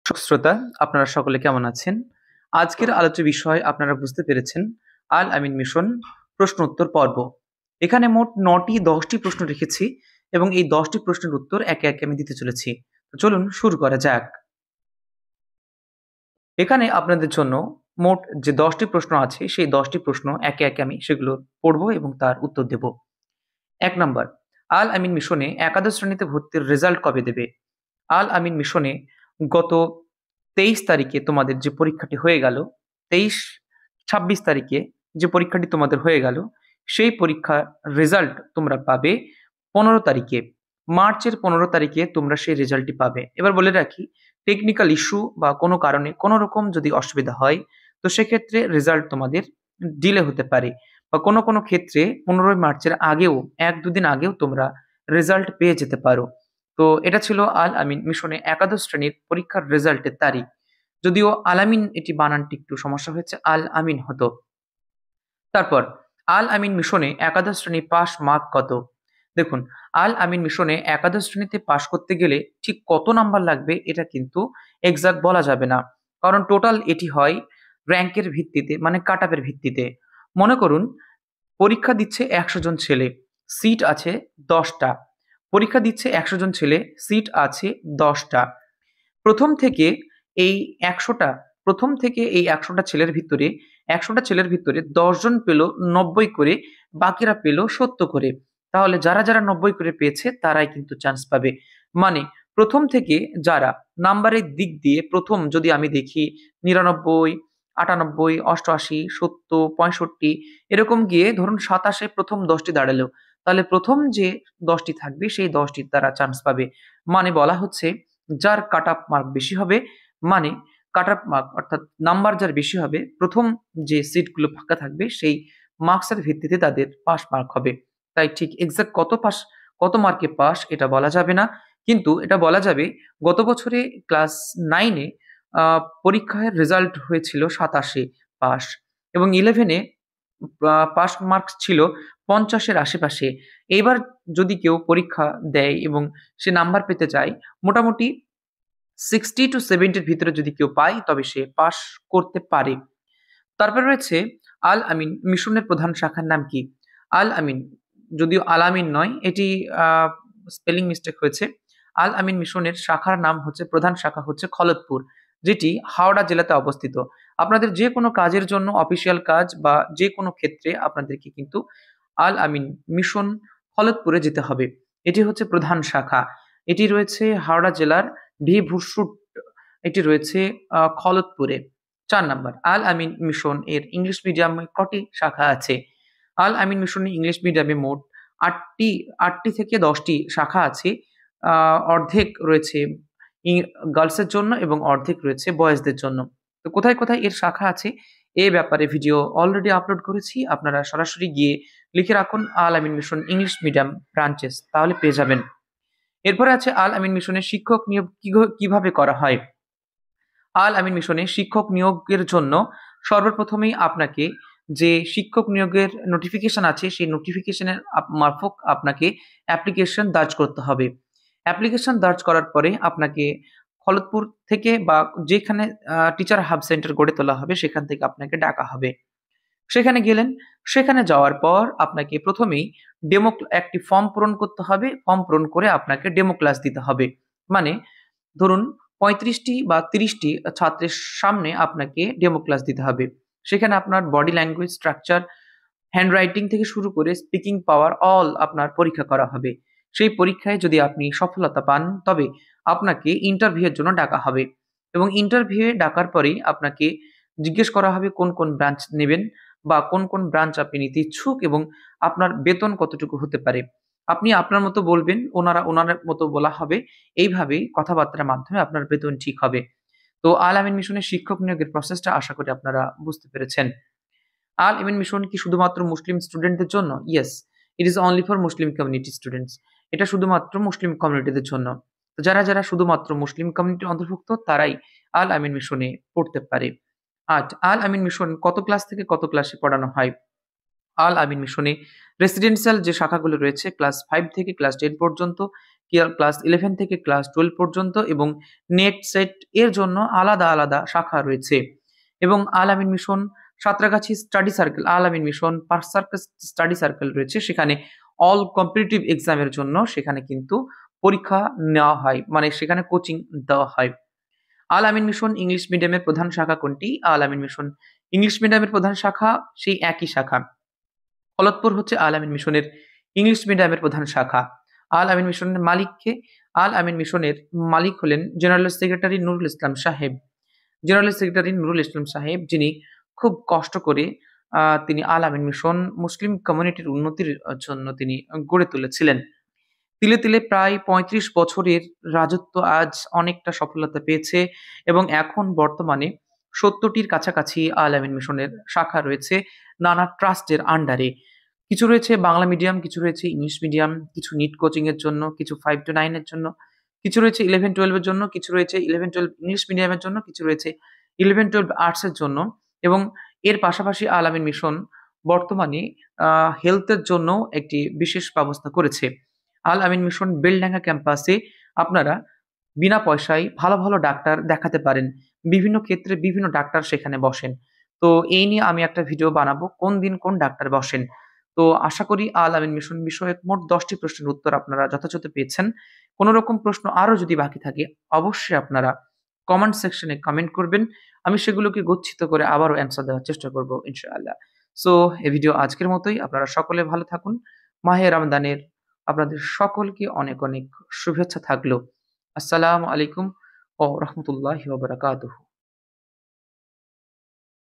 দর্শক শ্রোতা, আপনারা সকলে কেমন আছেন? আজকের আলোচ্য বিষয় আপনারা বুঝতে পেরেছেন, আল আমিন মিশন প্রশ্ন উত্তর পর্ব। এখানে মোট 10টি প্রশ্ন রেখেছি এবং এই 10টি প্রশ্নের উত্তর একে একে আমি দিতে চলেছি। তো চলুন শুরু করা যাক। এখানে আপনাদের জন্য মোট যে 10টি প্রশ্ন আছে সেই 10টি প্রশ্ন একে একে আমি সেগুলো পড়বো এবং তার উত্তর দেব। 1 নম্বর, আল আমিন মিশনে একাদশ শ্রেণীতে ভর্তির রেজাল্ট কবে দেবে? আল আমিন মিশনে গত 23 তারিখে তোমাদের যে পরীক্ষাটি হয়ে গেল, 26 তারিখে যে পরীক্ষাটি তোমাদের হয়ে গেল, সেই পরীক্ষার রেজাল্ট তোমরা পাবে 15 তারিখে। মার্চের 15 তারিখে তোমরা সেই রেজাল্টটি পাবে। এবার বলে রাখি, টেকনিক্যাল ইস্যু বা কোনো কারণে কোনো রকম যদি অসুবিধা হয়, তো সেক্ষেত্রে রেজাল্ট তোমাদের ডিলে হতে পারে বা কোনো কোনো ক্ষেত্রে 15 মার্চের আগেও 1-2 দিন আগেও তোমরা রেজাল্ট পেয়ে যেতে পারো। তো এটা ছিল আল আমিন মিশনে একাদশ শ্রেণীর পরীক্ষার রেজাল্টের তারিখ। যদিও আলামিন এটি বানানটি একটু সমস্যা হয়েছে, আল আমিন হতো। তারপর, আল আমিন মিশনে একাদশ শ্রেণী পাস মার্ক কত? দেখুন, আল আমিন মিশনে একাদশ শ্রেণীতে পাস করতে গেলে ঠিক কত নাম্বার লাগবে এটা কিন্তু এক্সাক্ট বলা যাবে না, কারণ টোটাল এটি হয় র্যাঙ্কের ভিত্তিতে, মানে কাট আপের ভিত্তিতে। মনে করুন, পরীক্ষা দিচ্ছে 100 জন ছেলে, সিট আছে 10টা। পরীক্ষা দিচ্ছে 100 জন ছেলে, সিট আছে 10টা। প্রথম থেকে এই 100টা প্রথম থেকে এই 100টা ছেলের ভিতরে 100টা ছেলের ভিতরে 10 জন পেল 90 করে, বাকিরা পেল 70 করে। তাহলে যারা যারা 90 করে পেয়েছে তারাই কিন্তু চান্স পাবে। মানে প্রথম থেকে যারা নাম্বারের দিক দিয়ে প্রথম, যদি আমি দেখি 99, 98, 88, 70, 65 এরকম গিয়ে ধরুন 27 প্রথম 10টি দাঁড়ালো, তাহলে প্রথম যে 10টি থাকবে সেই 10টির তারা চান্স পাবে। মানে বলা হচ্ছে, যার কাট আপ মার্ক বেশি হবে, মানে কাট আপ মার্ক অর্থাৎ নাম্বার যার বেশি হবে, প্রথম যে সিটগুলো ফাঁকা থাকবে সেই মার্কসের ভিত্তিতে তাদের পাস মার্ক হবে। তাই ঠিক এক্সাক্ট কত মার্কে পাস এটা বলা যাবে না, কিন্তু এটা বলা যাবে গত বছরে ক্লাস 9-এ পরীক্ষার রেজাল্ট হয়েছিল 27 পাস, এবং 11-এ পাস মার্কস ছিল 50-এর আশেপাশে। এইবার যদি কেউ পরীক্ষা দেয় এবং সে নাম্বার পেতে চায়, মোটামুটি 60 to 70 এর ভিতরে যদি কেউ পায় তবে সে পাস করতে পারে। তারপরে রয়েছে, আল আমিন মিশনের প্রধান শাখার নাম কি? আল আমিন, যদিও আল আমিন নয়, এটি স্পেলিং মিস্টেক হয়েছে। আল আমিন মিশনের শাখার নাম হচ্ছে, প্রধান শাখা হচ্ছে খলতপুর, যেটি হাওড়া জেলাতে অবস্থিত। আপনাদের যে কোনো কাজের জন্য, অফিসিয়াল কাজ বা যে কোনো ক্ষেত্রে আপনাদেরকে কিন্তু আল আমিন মিশন খলতপুরে যেতে হবে। এটি হচ্ছে প্রধান শাখা। এটি রয়েছে হাওড়া জেলার ভুরসুট, এটি রয়েছে খলতপুরে। 4 নাম্বার, আল আমিন মিশন এর ইংলিশ মিডিয়ামে কটি শাখা আছে? আল আমিন মিশনে ইংলিশ মিডিয়ামে মোট 8টি থেকে 10টি শাখা আছে। অর্ধেক রয়েছে গার্লসের জন্য এবং অর্ধেক রয়েছে বয়েজদের জন্য। তো কোথায় কোথায় এর শাখা আছে এ ব্যাপারে ভিডিও অলরেডি আপলোড করেছি, আপনারা সরাসরি গিয়ে লিখে রাখুন আল Amin mission English medium branches, তাহলে পেয়ে যাবেন। এরপরে আছে, আল আমিন মিশনের শিক্ষক নিয়োগ কিভাবে করা হয়? আল আমিন মিশনে শিক্ষক নিয়োগের জন্য সর্বপ্রথমেই আপনাকে যে শিক্ষক নিয়োগের নোটিফিকেশন আছে সেই নোটিফিকেশনের মারফত আপনাকে অ্যাপ্লিকেশন দার্জ করতে হবে। অ্যাপ্লিকেশন দার্জ করার পরে আপনাকে খলতপুর থেকে বা যেখানে টিচার হাব সেন্টার গড়ে তোলা হবে সেখান থেকে আপনাকে ডাকা হবে। সেখানে গেলেন, সেখানে যাওয়ার পর আপনাকে প্রথমেই একটি ফর্ম পূরণ করতে হবে। ফর্ম পূরণ করে আপনাকে ডেমো ক্লাস দিতে হবে। মানে ধরুন 35টি বা 30টি ছাত্রের সামনে আপনাকে ডেমো ক্লাস দিতে হবে। সেখানে আপনার body language, structure, hand writing থেকে শুরু করে স্পিকিং পাওয়ার অল আপনার পরীক্ষা করা হবে। সেই পরীক্ষায় যদি আপনি সফলতা পান তবে আপনাকে ইন্টারভিউ এর জন্য ডাকা হবে, এবং ইন্টারভিউ ডাকার পরেই আপনাকে জিজ্ঞেস করা হবে কোন কোন ব্রাঞ্চ নেবেন বা কোন কোন ব্রাঞ্চ আপনি নিতে ইচ্ছুক এবং আপনার বেতন কতটুকু হতে পারে। আপনি আপনার মতো বলবেন, ওনার মতো বলা হবে। এইভাবেই কথাবার্তার মাধ্যমে আপনার বেতন ঠিক হবে। তো আল আমিন মিশনের শিক্ষক নিয়োগের প্রসেসটা আশা করি আপনারা বুঝতে পেরেছেন। আল আমিন মিশন কি শুধুমাত্র মুসলিম স্টুডেন্টদের জন্য? Yes, it is only for Muslim community students. এটা শুধুমাত্র মুসলিম কমিউনিটিদের জন্য। তো যারা যারা শুধুমাত্র মুসলিম কমিউনিটির অন্তর্ভুক্ত তারাই আল আমিন মিশনে পড়তে পারে। আল আমিন মিশন কত ক্লাস থেকে কত ক্লাসে পড়ানো হয়? আল আমিন মিশনে রেসিডেন্সিয়াল যে শাখাগুলো রয়েছে ক্লাস 5 থেকে ক্লাস 10 পর্যন্ত, ক্লাস 11 থেকে ক্লাস 12 পর্যন্ত এবং নেট সেট এর জন্য আলাদা আলাদা শাখা রয়েছে। এবং Al Amin mission, Santragachi study circle, Al Amin mission, park circus study circle রয়েছে। সেখানে অল কম্পিটিটিভ এক্সামের জন্য সেখানে কিন্তু পরীক্ষা নেওয়া হয়, মানে সেখানে কোচিং দেওয়া হয়। আল আমিন মিশন ইংলিশ মিডিয়ামের প্রধান শাখা কোনটি? আল আমিন মিশন ইংলিশ মিডিয়ামের প্রধান শাখা সেই একই শাখা। ফলতপুর হচ্ছে আল আমিন মিশনের ইংলিশ মিডিয়ামের প্রধান শাখা। আল আমিন মিশনের মালিক কে? আল আমিন মিশনের মালিক হলেন জেনারেল সেক্রেটারি নুরুল ইসলাম সাহেব। জেনারেল সেক্রেটারি নুরুল ইসলাম সাহেব, যিনি খুব কষ্ট করে তিনি আল আমিন মিশন মুসলিম কমিউনিটির উন্নতির জন্য তিনি গড়ে তুলেছিলেন। তিলে তিলে প্রায় ৩৫ বছরের রাজত্ব আজ অনেকটা সফলতা পেয়েছে এবং এখন বর্তমানে ৭০টির কাছাকাছি আল আমিন মিশনের শাখা রয়েছে নানা ট্রাস্টের আন্ডারে। কিছু রয়েছে বাংলা মিডিয়াম, কিছু রয়েছে ইংলিশ মিডিয়াম, কিছু নিট কোচিং এর জন্য, কিছু 5 to 9 এর জন্য, কিছু রয়েছে 11-12 এর জন্য, কিছু রয়েছে 11-12 ইংলিশ মিডিয়ামের জন্য, কিছু রয়েছে 11-12 আর্টস এর জন্য। এবং এর পাশাপাশি আল আমিন মিশন বর্তমানে হেলথ এর জন্য একটি বিশেষ ব্যবস্থা করেছে। আল আমিন মিশন বেলডাঙ্গা ক্যাম্পাসে আপনারা বিনা পয়সায় ভালো ভালো ডাক্তার দেখাতে পারেন। বিভিন্ন ক্ষেত্রে বিভিন্ন ডাক্তার সেখানে বসেন। তো এই নিয়ে আমি একটা ভিডিও বানাবো, কোন দিন কোন ডাক্তার বসেন। তো আশা করি আল আমিন মিশন বিষয়ে মোট 10টি প্রশ্নের উত্তর আপনারা যথাযথ পেয়েছেন। কোন রকম প্রশ্ন আরো যদি বাকি থাকে অবশ্যই আপনারা কমেন্ট সেকশনে কমেন্ট করবেন। আমি সেগুলোকে গচ্ছিত করে আবারও অ্যান্সার দেওয়ার চেষ্টা করব ইনশাআল্লাহ। সো এই ভিডিও আজকের মতোই। আপনারা সকলে ভালো থাকুন। মাহে রমজানের আপনাদের সকলকে অনেক অনেক শুভেচ্ছা থাকলো। আসসালামু আলাইকুম ওয়া রাহমাতুল্লাহি ওয়া বারাকাতুহু।